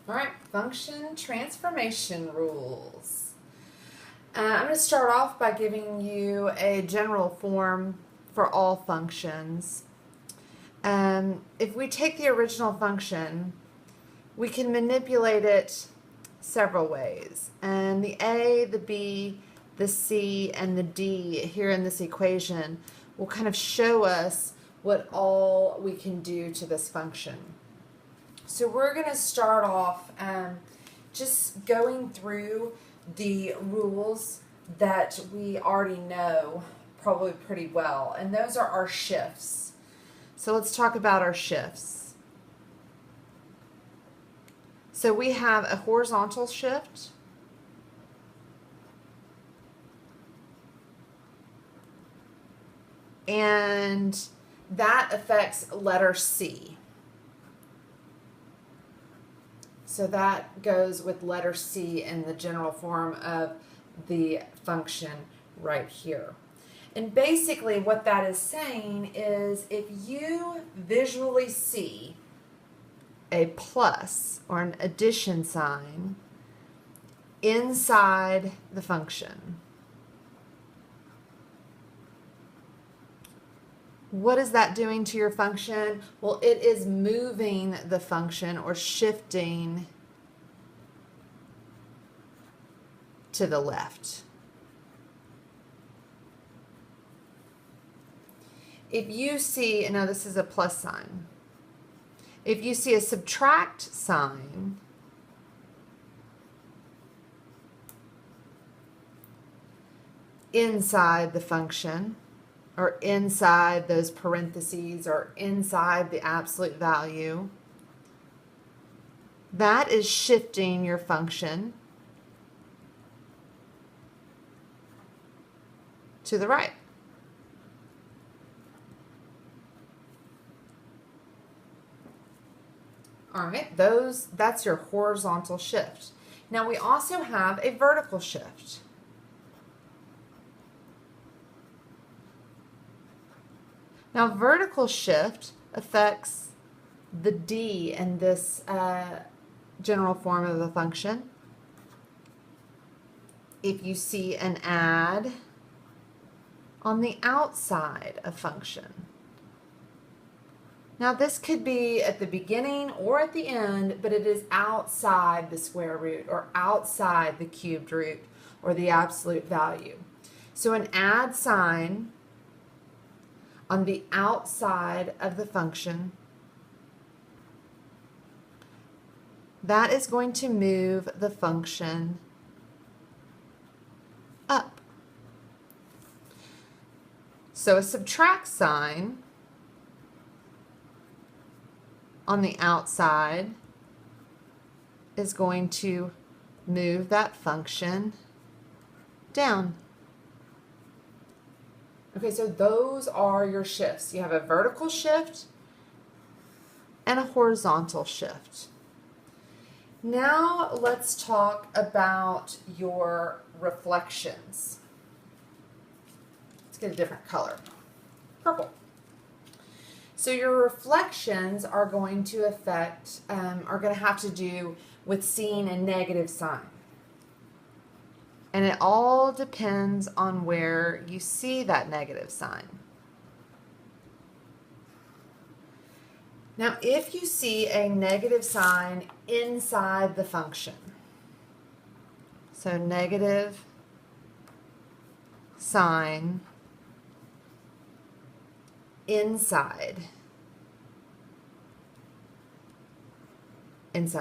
All right, function transformation rules. I'm going to start off by giving you a general form for all functions. If we take the original function, we can manipulate it several ways. And the a, the b, the c, and the d here in this equation will kind of show us what all we can do to this function. So we're going to start off just going through the rules that we already know probably pretty well, and those are our shifts. So let's talk about our shifts. So we have a horizontal shift, and that affects letter C. So that goes with letter C in the general form of the function right here. And basically what that is saying is if you visually see a plus or an addition sign inside the function, what is that doing to your function? Well, it is moving the function or shifting to the left. If you see, now this is a plus sign. If you see a subtract sign, inside the function, or inside those parentheses, or inside the absolute value, that is shifting your function to the right. All right, that's your horizontal shift. Now we also have a vertical shift. Now, vertical shift affects the D in this general form of the function. If you see an add on the outside of function. Now, this could be at the beginning or at the end, but it is outside the square root or outside the cubed root or the absolute value. So an add sign on the outside of the function, that is going to move the function up. So a subtract sign on the outside is going to move that function down. Okay, so those are your shifts. You have a vertical shift and a horizontal shift. Now let's talk about your reflections. Let's get a different color. Purple. So your reflections are going to are going to have to do with seeing a negative sign. And it all depends on where you see that negative sign. Now, if you see a negative sign inside the function, so negative sign inside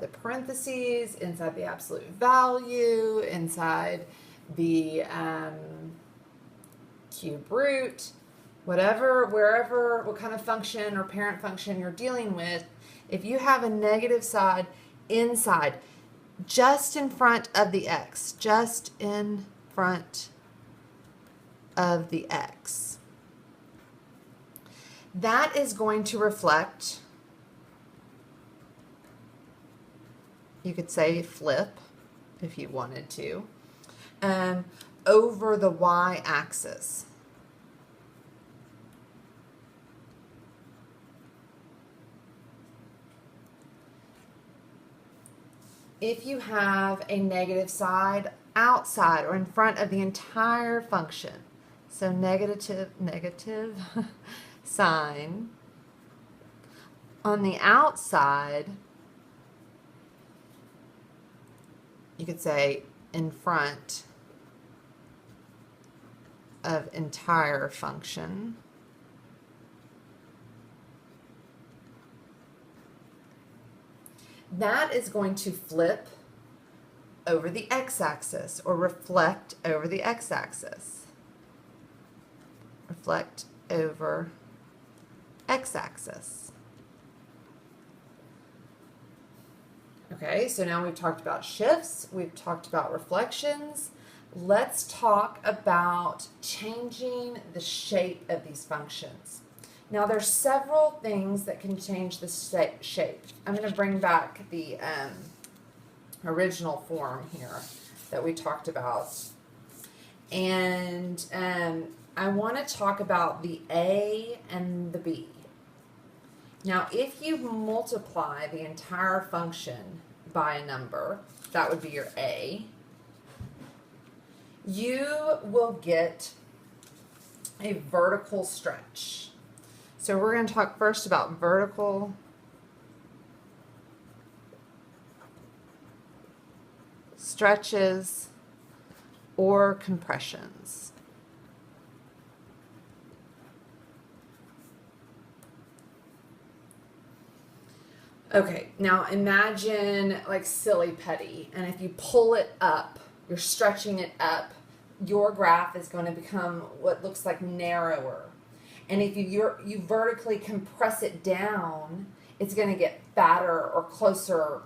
the parentheses, inside the absolute value, inside the cube root, whatever, wherever, what kind of function or parent function you're dealing with, if you have a negative sign inside, just in front of the x, just in front of the x, that is going to reflect, you could say flip if you wanted to, over the y-axis. if you have a negative side outside or in front of the entire function. So negative sign on the outside, you could say in front of entire function. That is going to flip over the x-axis or reflect over the x-axis. Reflect over x-axis. Okay, so now we've talked about shifts, we've talked about reflections. Let's talk about changing the shape of these functions. Now there's several things that can change the shape. I'm going to bring back the original form here that we talked about. And I want to talk about the A and the B. Now, if you multiply the entire function by a number, that would be your A, you will get a vertical stretch. So we're going to talk first about vertical stretches or compressions. Okay, now imagine like silly putty, and if you pull it up, you're stretching it up, your graph is going to become what looks like narrower. And if you vertically compress it down, it's going to get fatter or closer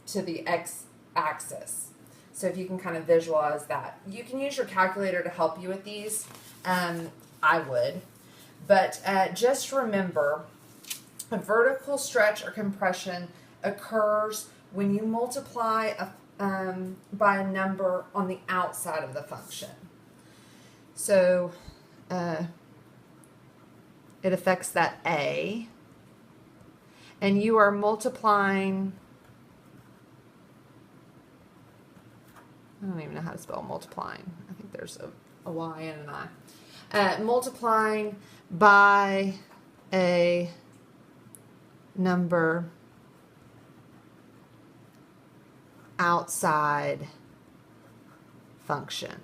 to the x-axis. So if you can kind of visualize that. You can use your calculator to help you with these. I would. But just remember, a vertical stretch or compression occurs when you multiply by a number on the outside of the function. So it affects that A, and you are multiplying, I don't even know how to spell multiplying. I think there's a Y and an I. Multiplying by a number outside function.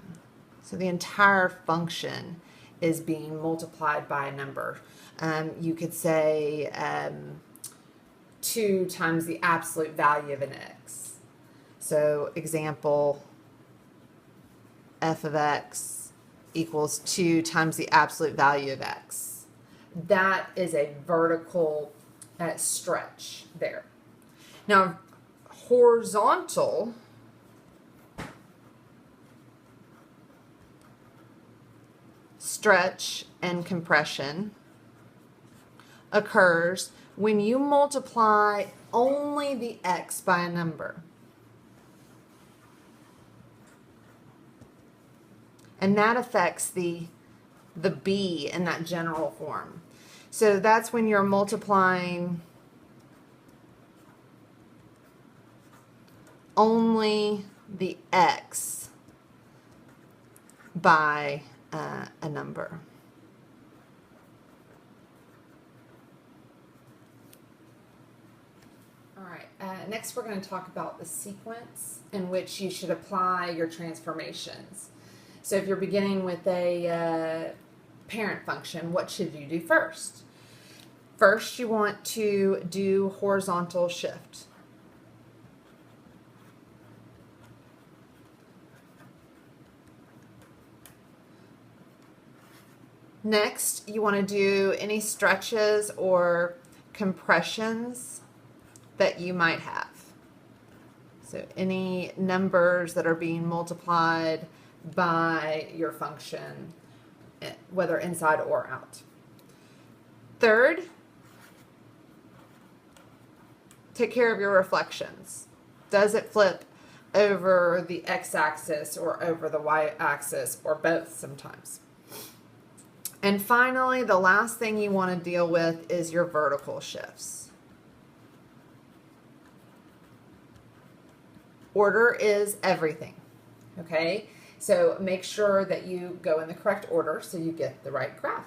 So the entire function is being multiplied by a number. You could say 2 times the absolute value of an x. So example, f of x equals 2 times the absolute value of x. That is a vertical stretch there. Now, horizontal stretch and compression occurs when you multiply only the x by a number. And that affects the B in that general form. So that's when you're multiplying only the x by a number. All right, next we're going to talk about the sequence in which you should apply your transformations. So if you're beginning with a parent function, what should you do first? First, you want to do horizontal shift. Next, you want to do any stretches or compressions that you might have. So any numbers that are being multiplied by your function, whether inside or out. Third, take care of your reflections. Does it flip over the x-axis or over the y-axis or both sometimes? And finally, the last thing you want to deal with is your vertical shifts. Order is everything. Okay? So make sure that you go in the correct order so you get the right graph.